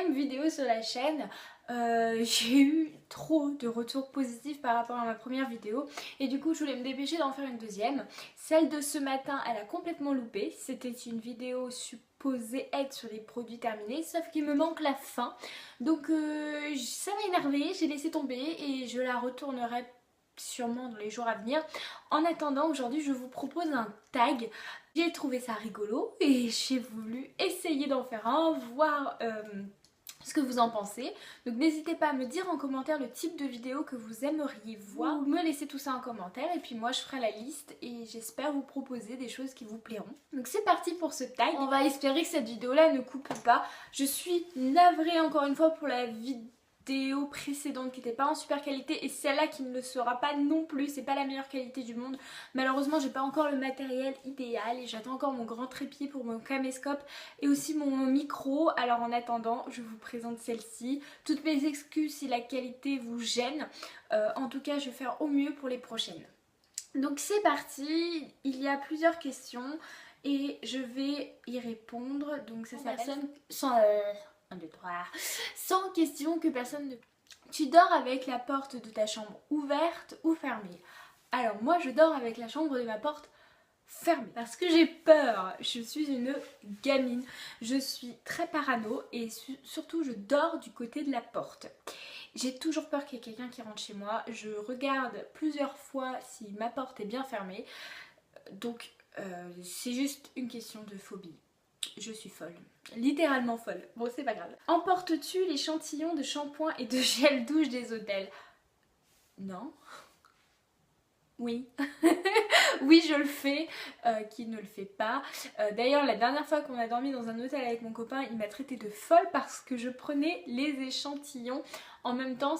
deuxième vidéo sur la chaîne. J'ai eu trop de retours positifs par rapport à ma première vidéo et du coup je voulais me dépêcher d'en faire une deuxième. Celle de ce matin, elle a complètement loupé. C'était une vidéo supposée être sur les produits terminés, sauf qu'il me manque la fin. Donc ça m'a énervée, j'ai laissé tomber et je la retournerai sûrement dans les jours à venir. En attendant, aujourd'hui je vous propose un tag. J'ai trouvé ça rigolo et j'ai voulu essayer d'en faire un, voir ce que vous en pensez. Donc n'hésitez pas à me dire en commentaire le type de vidéo que vous aimeriez voir, ou me laisser tout ça en commentaire et puis moi je ferai la liste et j'espère vous proposer des choses qui vous plairont. Donc c'est parti pour ce tag. On va espérer que cette vidéo là ne coupe pas. Je suis navrée encore une fois pour la vidéo précédente qui n'était pas en super qualité et celle-là qui ne le sera pas non plus. C'est pas la meilleure qualité du monde. Malheureusement j'ai pas encore le matériel idéal et j'attends encore mon grand trépied pour mon caméscope et aussi mon micro. Alors en attendant je vous présente celle-ci. Toutes mes excuses si la qualité vous gêne. En tout cas je vais faire au mieux pour les prochaines. Donc c'est parti, il y a plusieurs questions et je vais y répondre. Donc ça s'appelle sans 1, 2, 3. Sans question que personne ne... Tu dors avec la porte de ta chambre ouverte ou fermée? Alors moi je dors avec la chambre de ma porte fermée parce que j'ai peur. Je suis une gamine, je suis très parano et surtout je dors du côté de la porte. J'ai toujours peur qu'il y ait quelqu'un qui rentre chez moi. Je regarde plusieurs fois si ma porte est bien fermée. Donc c'est juste une question de phobie. Je suis folle, littéralement folle. Bon, c'est pas grave. Emportes-tu l'échantillon de shampoing et de gel douche des hôtels? Non. Oui. Oui, je le fais. Qui ne le fait pas? D'ailleurs, la dernière fois qu'on a dormi dans un hôtel avec mon copain, il m'a traité de folle parce que je prenais les échantillons. En même temps,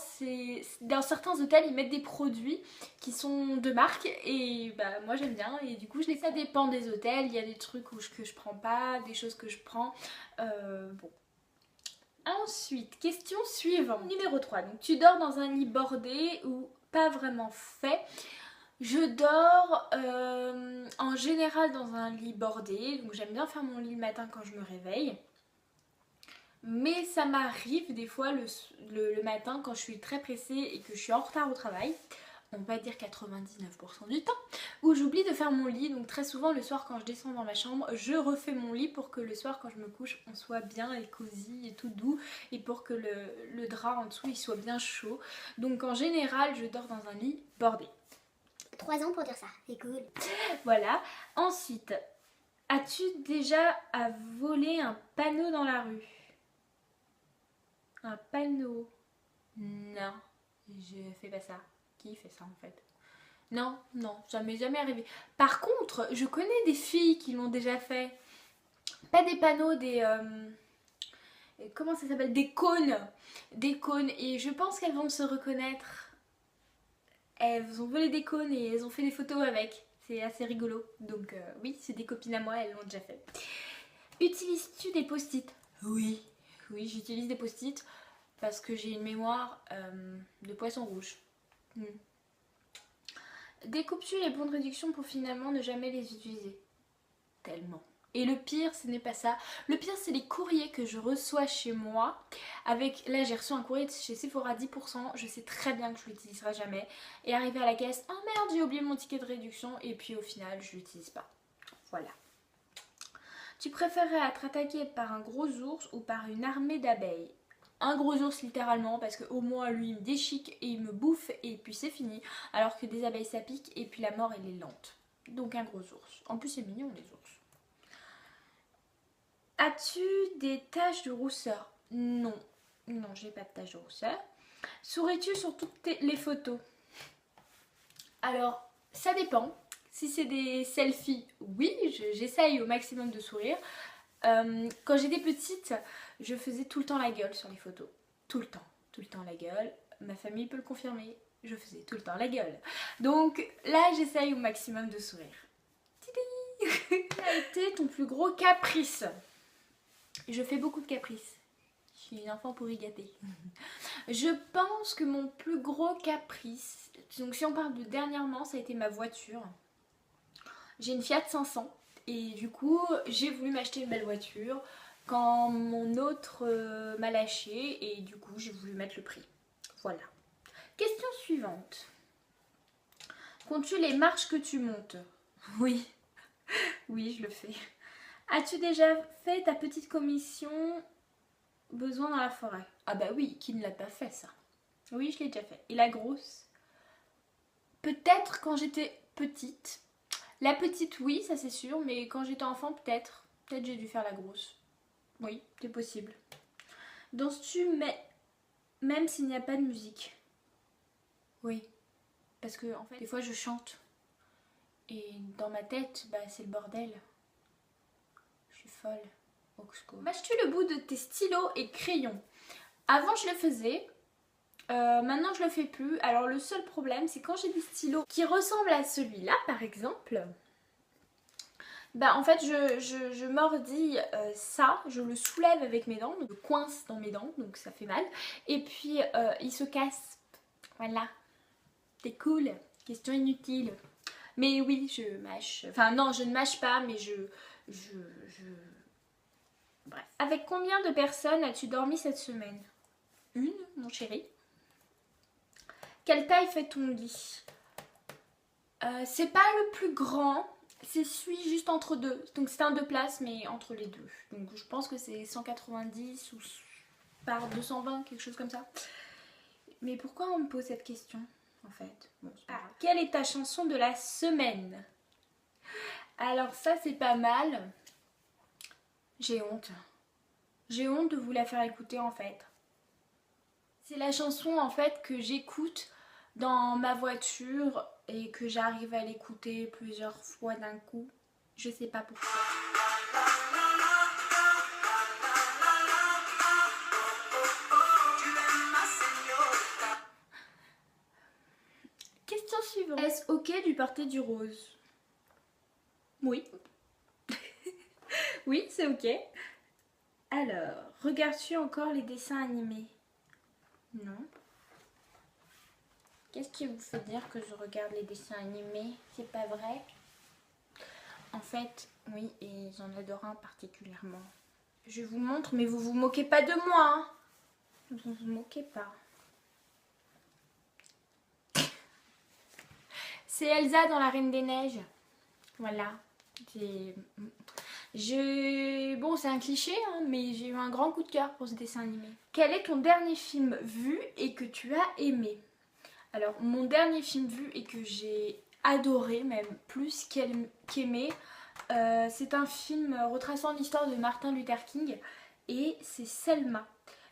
dans certains hôtels, ils mettent des produits qui sont de marque et bah moi j'aime bien et du coup ça dépend des hôtels. Il y a des trucs que je prends pas, des choses que je prends. Bon. Ensuite, question suivante. Numéro 3. Donc tu dors dans un lit bordé ou pas vraiment fait? Je dors en général dans un lit bordé, donc j'aime bien faire mon lit le matin quand je me réveille. Mais ça m'arrive des fois le matin quand je suis très pressée et que je suis en retard au travail, on va dire 99% du temps, où j'oublie de faire mon lit. Donc très souvent le soir quand je descends dans ma chambre, je refais mon lit pour que le soir quand je me couche, on soit bien et cosy et tout doux et pour que le drap en dessous il soit bien chaud. Donc en général je dors dans un lit bordé. 3 ans pour dire ça, c'est cool. Voilà. Ensuite, as-tu déjà volé un panneau dans la rue? Un panneau? Non, je fais pas ça. Qui fait ça en fait? Non, non, ça m'est jamais arrivé. Par contre, je connais des filles qui l'ont déjà fait. Pas des panneaux, des... comment ça s'appelle? Des cônes. Des cônes. Et je pense qu'elles vont se reconnaître. Elles ont volé des cônes et elles ont fait des photos avec. C'est assez rigolo. Donc oui, c'est des copines à moi, elles l'ont déjà fait. Utilises-tu des post-it? Oui. Oui, j'utilise des post-it parce que j'ai une mémoire de poisson rouge. Découpes-tu les bons de réduction pour finalement ne jamais les utiliser? Tellement. Et le pire, ce n'est pas ça. Le pire, c'est les courriers que je reçois chez moi. Avec, là, j'ai reçu un courrier de chez Sephora 10%. Je sais très bien que je ne l'utiliserai jamais. Et arrivé à la caisse, oh merde, j'ai oublié mon ticket de réduction. Et puis au final, je ne l'utilise pas. Voilà. Tu préférerais être attaqué par un gros ours ou par une armée d'abeilles? Un gros ours littéralement parce que au moins lui il me déchique et il me bouffe et puis c'est fini. Alors que des abeilles ça pique et puis la mort elle est lente. Donc un gros ours. En plus c'est mignon les ours. As-tu des taches de rousseur? Non. Non, j'ai pas de taches de rousseur. Souris-tu sur toutes les photos? Alors, ça dépend. Si c'est des selfies, oui, j'essaye au maximum de sourire. Quand j'étais petite, je faisais tout le temps la gueule sur les photos. Tout le temps la gueule. Ma famille peut le confirmer, je faisais tout le temps la gueule. Donc là, j'essaye au maximum de sourire. Quel a été ton plus gros caprice? Je fais beaucoup de caprices. Je suis une enfant pourri gâtée. Je pense que mon plus gros caprice, donc si on parle de dernièrement, ça a été ma voiture. J'ai une Fiat 500 et du coup j'ai voulu m'acheter une belle voiture. quand mon autre m'a lâché et du coup j'ai voulu mettre le prix. Voilà. Question suivante. Comptes-tu les marches que tu montes? Oui, oui, je le fais. As-tu déjà fait ta petite commission besoin dans la forêt? Ah bah oui, qui ne l'a pas fait ça? Oui, je l'ai déjà fait. Et la grosse? Peut-être quand j'étais petite. La petite, oui, ça c'est sûr, mais quand j'étais enfant, peut-être. Peut-être j'ai dû faire la grosse. Oui, c'est possible. Danses-tu même s'il n'y a pas de musique? Oui, parce que en fait, des fois je chante. Et dans ma tête, bah c'est le bordel. Je suis folle. Mâches-tu le bout de tes stylos et crayons? Avant je le faisais, maintenant je le fais plus. Alors le seul problème c'est quand j'ai des stylos qui ressemblent à celui-là par exemple. Bah en fait je mordis ça, je le soulève avec mes dents, je le coince dans mes dents donc ça fait mal. Et puis il se casse. Voilà. C'est cool. Question inutile. Mais oui je mâche. Enfin non je ne mâche pas mais je... Bref. Avec combien de personnes as-tu dormi cette semaine? Une, mon chéri. Quelle taille fait ton lit? C'est pas le plus grand, c'est celui juste entre deux. Donc c'est un 2 places mais entre les deux. Donc je pense que c'est 190 ou par 220, quelque chose comme ça. Mais pourquoi on me pose cette question en fait? Bon, quelle est ta chanson de la semaine? Alors ça c'est pas mal. J'ai honte. J'ai honte de vous la faire écouter en fait. C'est la chanson en fait que j'écoute dans ma voiture et que j'arrive à l'écouter plusieurs fois d'un coup. Je sais pas pourquoi. Question suivante. Est-ce ok du porter du rose? Oui. Oui, c'est ok. Alors, regardes-tu encore les dessins animés? Non. Qu'est-ce qui vous fait dire que je regarde les dessins animés? C'est pas vrai? En fait, oui, et j'en adore un particulièrement. Je vous montre, mais vous vous moquez pas de moi, hein. Vous vous moquez pas. C'est Elsa dans La Reine des Neiges. Voilà. Bon, c'est un cliché, hein, mais j'ai eu un grand coup de cœur pour ce dessin animé. Quel est ton dernier film vu et que tu as aimé? Alors, mon dernier film vu et que j'ai adoré, même plus qu'aimé, c'est un film retraçant l'histoire de Martin Luther King et c'est Selma.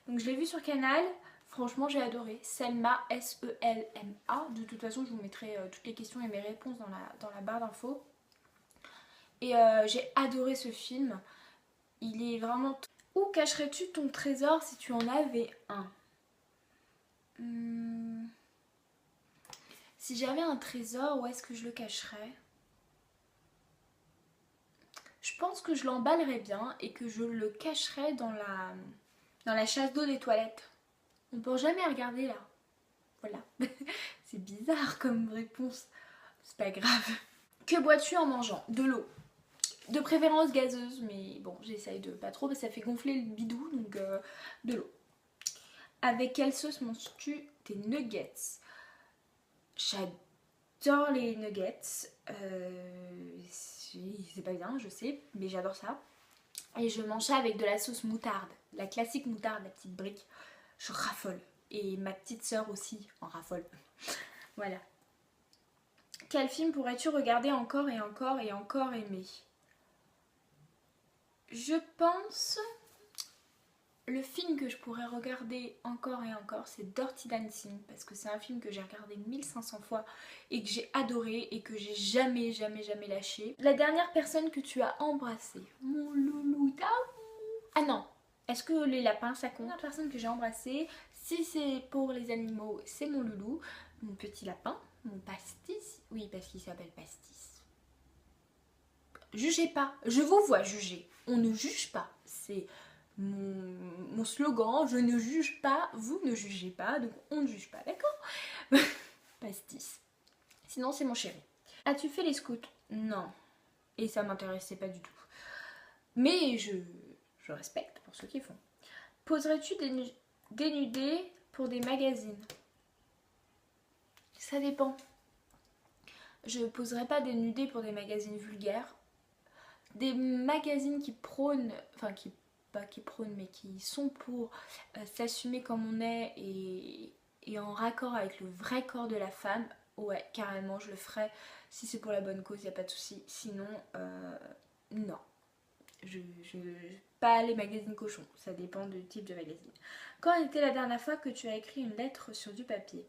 Donc je l'ai vu sur Canal, franchement j'ai adoré. Selma, S-E-L-M-A. De toute façon je vous mettrai toutes les questions et mes réponses dans la barre d'infos. Et j'ai adoré ce film. Il est vraiment... Où cacherais-tu ton trésor si tu en avais un? Si j'avais un trésor, où est-ce que je le cacherais? Je pense que je l'emballerais bien et que je le cacherais dans la chasse d'eau des toilettes. On ne peut jamais regarder là. Voilà. C'est bizarre comme réponse. C'est pas grave. Que bois-tu en mangeant? De l'eau. De préférence gazeuse, mais bon, j'essaye de pas trop parce que ça fait gonfler le bidou, donc de l'eau. Avec quelle sauce manges-tu tes nuggets? J'adore les nuggets. C'est pas bien, je sais, mais j'adore ça. Et je mange ça avec de la sauce moutarde, la classique moutarde, la petite brique. Je raffole. Et ma petite sœur aussi en raffole. Voilà. Quel film pourrais-tu regarder encore et encore et encore aimer? Je pense... Le film que je pourrais regarder encore et encore, c'est Dirty Dancing, parce que c'est un film que j'ai regardé 1500 fois et que j'ai adoré et que j'ai jamais lâché. La dernière personne que tu as embrassée? Mon loulou d'amour. Ah non, est-ce que les lapins ça compte? La dernière personne que j'ai embrassée, si c'est pour les animaux, c'est mon loulou, mon petit lapin, mon pastis. Oui, parce qu'il s'appelle Pastis. Jugez pas, je vous vois juger. On ne juge pas, c'est... Mon slogan, je ne juge pas, vous ne jugez pas, donc on ne juge pas, d'accord? Pastis. Sinon c'est mon chéri. As-tu fait les scouts? Non. Et ça m'intéressait pas du tout. Mais je je respecte pour ceux qui font. Poserais-tu des nudés pour des magazines? Ça dépend. Je poserai pas des nudés pour des magazines vulgaires. Des magazines qui prônent, enfin pas qui prônent, mais qui sont pour s'assumer comme on est et en raccord avec le vrai corps de la femme, ouais, carrément, je le ferai. Si c'est pour la bonne cause, il n'y a pas de souci. Sinon, non. Pas les magazines cochons, ça dépend du type de magazine. Quand était la dernière fois que tu as écrit une lettre sur du papier?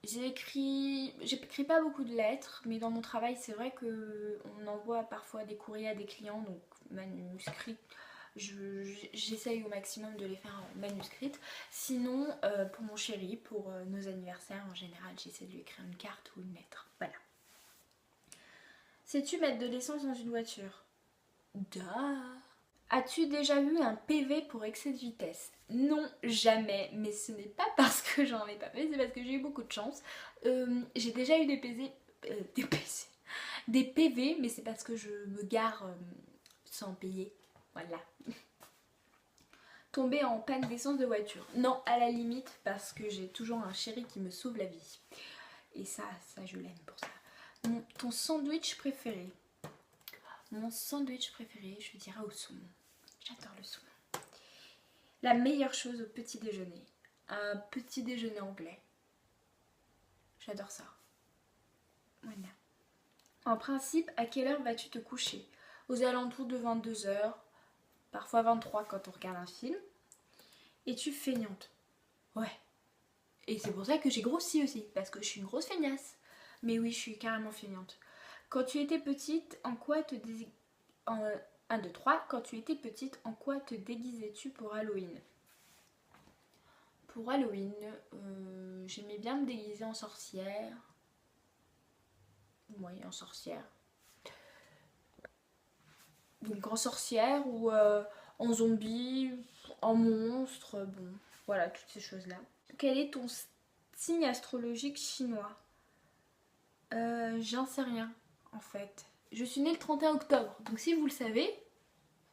J'écris pas beaucoup de lettres, mais dans mon travail, c'est vrai qu'on envoie parfois des courriers à des clients, donc manuscrits. J'essaye au maximum de les faire manuscrites. Sinon, pour mon chéri, pour nos anniversaires en général, j'essaie de lui écrire une carte ou une lettre. Voilà. Sais-tu mettre de l'essence dans une voiture? Duh. As-tu déjà eu un PV pour excès de vitesse? Non, jamais, mais ce n'est pas parce que j'en ai pas fait, c'est parce que j'ai eu beaucoup de chance. J'ai déjà eu des PV, mais c'est parce que je me gare sans payer. Voilà. Tomber en panne d'essence de voiture? Non, à la limite, parce que j'ai toujours un chéri qui me sauve la vie. Et ça je l'aime pour ça. Ton sandwich préféré? Mon sandwich préféré, je dirais au saumon. J'adore le saumon. La meilleure chose au petit déjeuner? Un petit déjeuner anglais. J'adore ça. Voilà. En principe, à quelle heure vas-tu te coucher? Aux alentours de 22h, parfois 23 quand on regarde un film. Es-tu feignante? Ouais. Et c'est pour ça que j'ai grossi aussi, parce que je suis une grosse feignasse. Mais oui, je suis carrément feignante. Quand tu étais petite, en quoi te 1, 2, 3. Quand tu étais petite, en quoi te déguisais-tu pour Halloween? Pour Halloween, j'aimais bien me déguiser en sorcière. Oui, en sorcière. Donc en sorcière ou en zombie, en monstre, bon, voilà, toutes ces choses-là. Quel est ton signe astrologique chinois? J'en sais rien, en fait. Je suis née le 31 octobre, donc si vous le savez,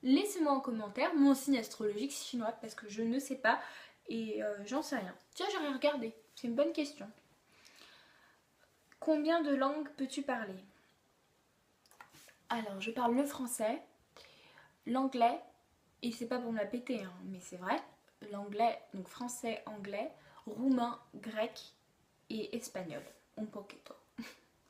laissez-moi en commentaire mon signe astrologique chinois, parce que je ne sais pas et j'en sais rien. Tiens, j'aurais regardé, c'est une bonne question. Combien de langues peux-tu parler? Alors, je parle le français, l'anglais, et c'est pas pour me la péter, hein, mais c'est vrai. L'anglais, donc français, anglais, roumain, grec et espagnol. Un poquito.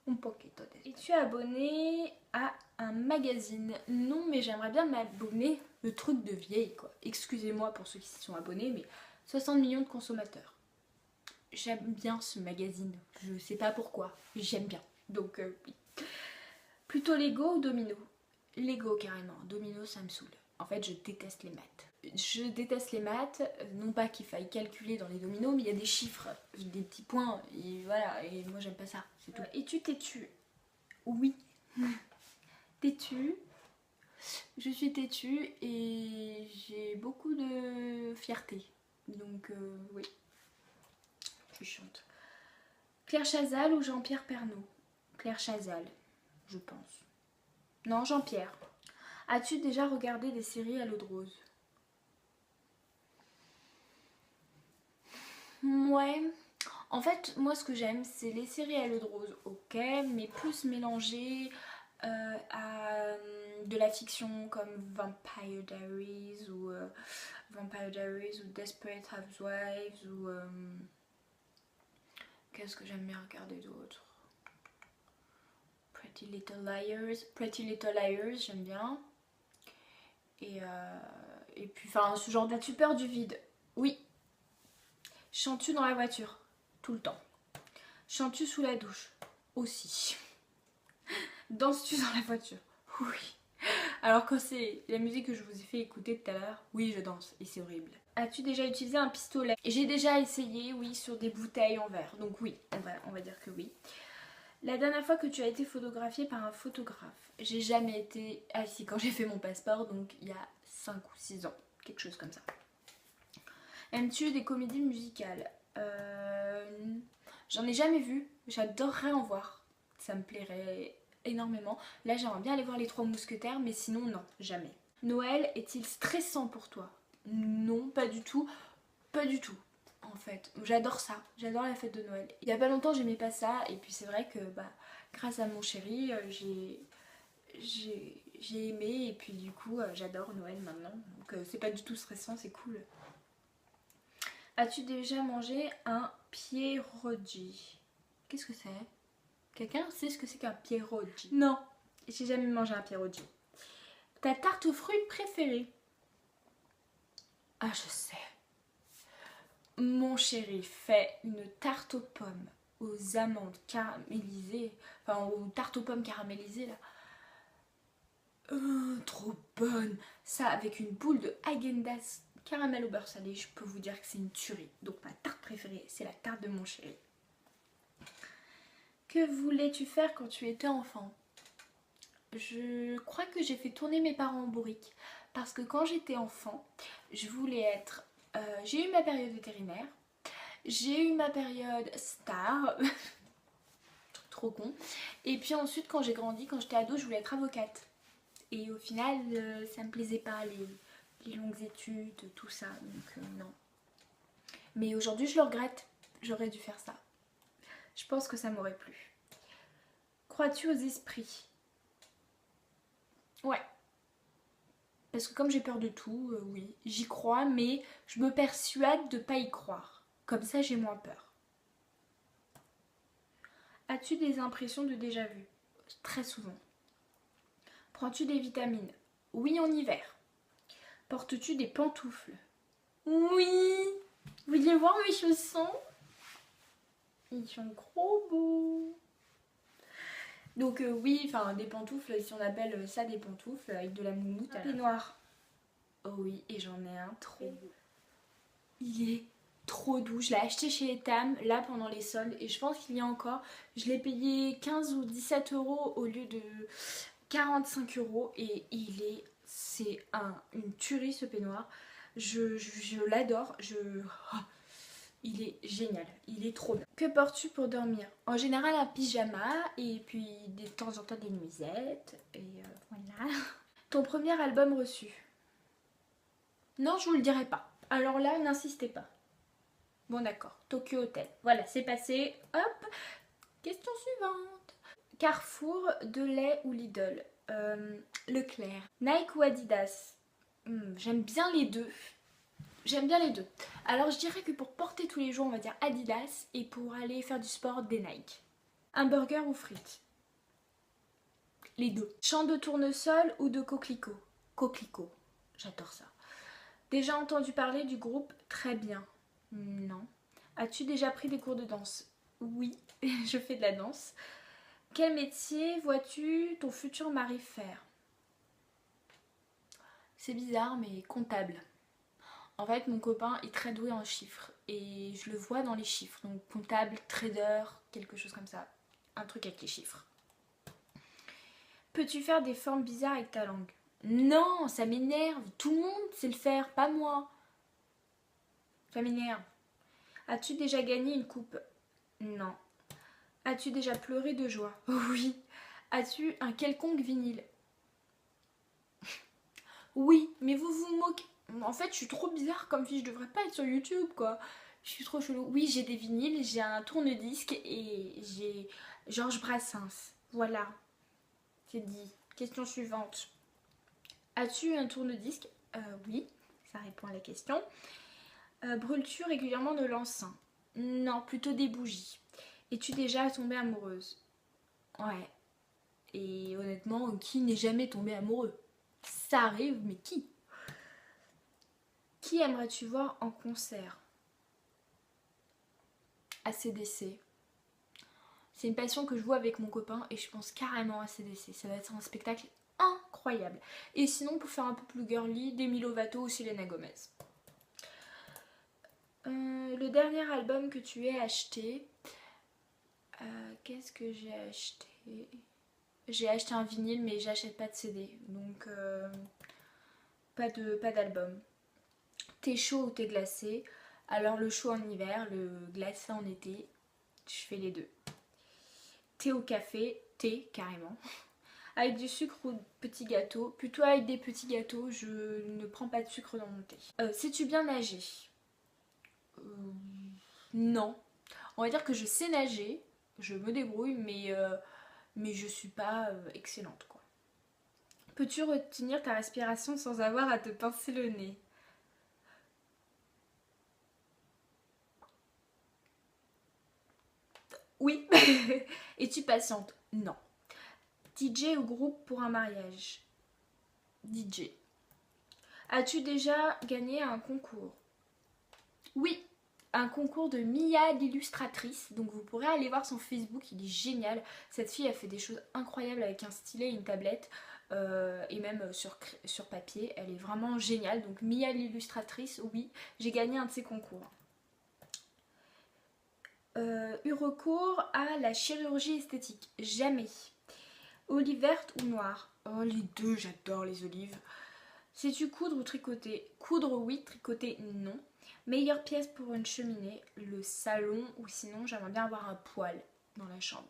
Un poquito. Es-tu abonné à un magazine? Non, mais j'aimerais bien m'abonner. Le truc de vieille, quoi. Excusez-moi pour ceux qui s'y sont abonnés, mais 60 millions de consommateurs. J'aime bien ce magazine. Je sais pas pourquoi. J'aime bien. Donc, oui. Plutôt Lego ou Domino? Lego, carrément. Domino, ça me saoule. En fait, je déteste les maths. Je déteste les maths, non pas qu'il faille calculer dans les dominos, mais il y a des chiffres, des petits points, et voilà, et moi j'aime pas ça, c'est tout. Es-tu têtue? Oui. Têtue. Je suis têtue et j'ai beaucoup de fierté. Donc oui, je suis chiante. Claire Chazal ou Jean-Pierre Pernaut? Claire Chazal, je pense. Non, Jean-Pierre. As-tu déjà regardé des séries à l'eau de rose? Ouais. En fait, moi ce que j'aime, c'est les séries à l'eau de rose, ok, mais plus mélangées à de la fiction comme Vampire Diaries ou Desperate Housewives ou qu'est-ce que j'aime bien regarder d'autre? Pretty Little Liars, j'aime bien. Et puis, enfin, ce genre de... As-tu peur du vide? Oui. Chantes-tu dans la voiture? Tout le temps. Chantes-tu sous la douche? Aussi. Danses-tu dans la voiture? Oui. Alors quand c'est la musique que je vous ai fait écouter tout à l'heure, oui, je danse et c'est horrible. As-tu déjà utilisé un pistolet? J'ai déjà essayé, oui, sur des bouteilles en verre. Donc oui, on va dire que oui. La dernière fois que tu as été photographiée par un photographe? J'ai jamais été... Ah si, quand j'ai fait mon passeport, donc il y a 5 ou 6 ans. Quelque chose comme ça. Aimes-tu des comédies musicales? J'en ai jamais vu. J'adorerais en voir. Ça me plairait énormément. Là, j'aimerais bien aller voir Les Trois Mousquetaires, mais sinon, non, jamais. Noël est-il stressant pour toi? Non, pas du tout. Pas du tout. En fait, j'adore ça, j'adore la fête de Noël. Il y a pas longtemps j'aimais pas ça et puis c'est vrai que grâce à mon chéri j'ai aimé et puis du coup j'adore Noël maintenant. Donc c'est pas du tout stressant, c'est cool. As-tu déjà mangé un pierogi? Qu'est-ce que c'est? Quelqu'un sait ce que c'est qu'un pierogi? Non, j'ai jamais mangé un pierogi. Ta tarte aux fruits préférée? Ah, je sais. Mon chéri fait une tarte aux pommes, aux amandes caramélisées, enfin aux tartes aux pommes caramélisées là. Trop bonne. Ça avec une boule de Häagen-Dazs caramel au beurre salé, je peux vous dire que c'est une tuerie. Donc ma tarte préférée, c'est la tarte de mon chéri. Que voulais-tu faire quand tu étais enfant? Je crois que j'ai fait tourner mes parents en bourrique. Parce que quand j'étais enfant, je voulais être... j'ai eu ma période vétérinaire. J'ai eu ma période star. Trop con. Et puis ensuite, quand j'ai grandi, quand j'étais ado, je voulais être avocate. Et au final, ça me plaisait pas, les longues études, tout ça. Donc non. Mais aujourd'hui, je le regrette. J'aurais dû faire ça. Je pense que ça m'aurait plu. Crois-tu aux esprits? Ouais. Parce que comme j'ai peur de tout, oui, j'y crois, mais je me persuade de pas y croire. Comme ça, j'ai moins peur. As-tu des impressions de déjà-vu? Très souvent. Prends-tu des vitamines? Oui, en hiver. Portes-tu des pantoufles? Oui. Vous voulez voir mes chaussons? Ils sont trop beaux. Donc oui, enfin des pantoufles, si on appelle ça des pantoufles, avec de la moumoute. Un peignoir. Oh oui, et j'en ai un trop beau. Il est trop doux. Je l'ai acheté chez Etam, là pendant les soldes, et je pense qu'il y a encore. Je l'ai payé 15 ou 17 euros au lieu de 45 euros, et c'est une tuerie ce peignoir. Je l'adore. Il est génial, il est trop bien. Que portes-tu pour dormir? En général un pyjama et puis de temps en temps des nuisettes. Et voilà. Ton premier album reçu? Non, je vous le dirai pas. Alors là, n'insistez pas. Bon d'accord, Tokyo Hotel. Voilà, c'est passé. Hop. Question suivante. Carrefour, Delay ou Lidl? Leclerc. Nike ou Adidas? J'aime bien les deux. J'aime bien les deux. Alors je dirais que pour porter tous les jours, on va dire Adidas, et pour aller faire du sport, des Nike. Un burger ou frites? Les deux. Champ de tournesol ou de coquelicot? Coquelicot. J'adore ça. Déjà entendu parler du groupe Très Bien? Non. As-tu déjà pris des cours de danse? Oui, je fais de la danse. Quel métier vois-tu ton futur mari faire? C'est bizarre, mais comptable. En fait, mon copain est très doué en chiffres et je le vois dans les chiffres. Donc comptable, trader, quelque chose comme ça. Un truc avec les chiffres. Peux-tu faire des formes bizarres avec ta langue? Non, ça m'énerve. Tout le monde sait le faire, pas moi. Ça m'énerve. As-tu déjà gagné une coupe? Non. As-tu déjà pleuré de joie? Oui. As-tu un quelconque vinyle? Oui, mais vous vous moquez. En fait, je suis trop bizarre comme fille, je devrais pas être sur YouTube quoi. Je suis trop chelou. Oui, j'ai des vinyles, j'ai un tourne-disque et j'ai Georges Brassens. Voilà, c'est dit. Question suivante. As-tu un tourne-disque? Oui, ça répond à la question. Brûles-tu régulièrement de l'encens? Non, plutôt des bougies. Es-tu déjà tombée amoureuse? Ouais. Et honnêtement, qui n'est jamais tombé amoureux? Ça arrive, mais qui? Qui aimerais-tu voir en concert? AC/DC. C'est une passion que je vois avec mon copain et je pense carrément à AC/DC. Ça va être un spectacle incroyable. Et sinon, pour faire un peu plus girly, Demi Lovato ou Selena Gomez. Le dernier album que tu aies acheté? Qu'est-ce que j'ai acheté? J'ai acheté un vinyle mais j'achète pas de CD. Donc pas d'album. T'es chaud ou t'es glacé? Alors le chaud en hiver, le glacé en été. Je fais les deux. Thé au café? Thé carrément. avec du sucre ou petit gâteau. Plutôt avec des petits gâteaux, je ne prends pas de sucre dans mon thé. Sais-tu bien nager? Non. On va dire que je sais nager, je me débrouille, mais je suis pas excellente quoi. Peux-tu retenir ta respiration sans avoir à te pincer le nez? Oui. Es-tu patiente? Non. DJ ou groupe pour un mariage? DJ. As-tu déjà gagné un concours? Oui, un concours de Mia l'illustratrice. Donc vous pourrez aller voir son Facebook, il est génial. Cette fille a fait des choses incroyables avec un stylet et une tablette. Et même sur papier, elle est vraiment géniale. Donc Mia l'illustratrice, oui, j'ai gagné un de ses concours. Eu recours à la chirurgie esthétique? Jamais. Olive verte ou noire? Oh, les deux, j'adore les olives. Sais-tu coudre ou tricoter? Coudre oui, tricoter non. Meilleure pièce pour une cheminée? Le salon, ou sinon j'aimerais bien avoir un poêle dans la chambre.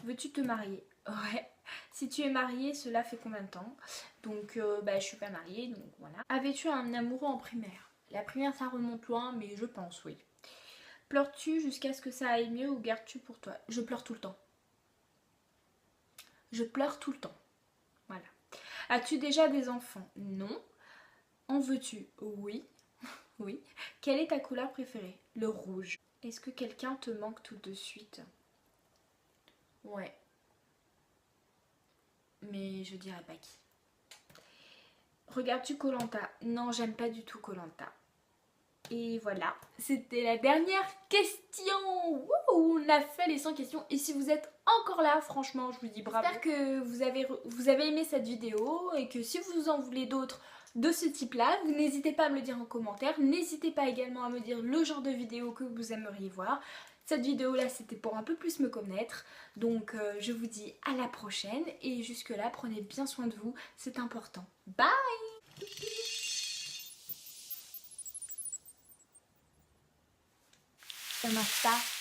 Veux-tu te marier? Ouais. Si tu es mariée, cela fait combien de temps? Donc je suis pas mariée, donc voilà. Avais-tu un amoureux en primaire? La primaire ça remonte loin, mais je pense oui. Pleures-tu jusqu'à ce que ça aille mieux ou gardes-tu pour toi? Je pleure tout le temps. Je pleure tout le temps. Voilà. As-tu déjà des enfants? Non. En veux-tu? Oui. Oui. Quelle est ta couleur préférée? Le rouge. Est-ce que quelqu'un te manque tout de suite? Ouais. Mais je dirais pas qui. Regardes-tu koh Lanta? Non, j'aime pas du tout koh Lanta. Et voilà, c'était la dernière question. Wouh, on a fait les 100 questions. Et si vous êtes encore là, franchement, je vous dis bravo. J'espère que vous avez aimé cette vidéo et que si vous en voulez d'autres de ce type-là, vous n'hésitez pas à me le dire en commentaire. N'hésitez pas également à me dire le genre de vidéo que vous aimeriez voir. Cette vidéo-là, c'était pour un peu plus me connaître. Donc, je vous dis à la prochaine. Et jusque-là, prenez bien soin de vous. C'est important. Bye! Ça marche pas.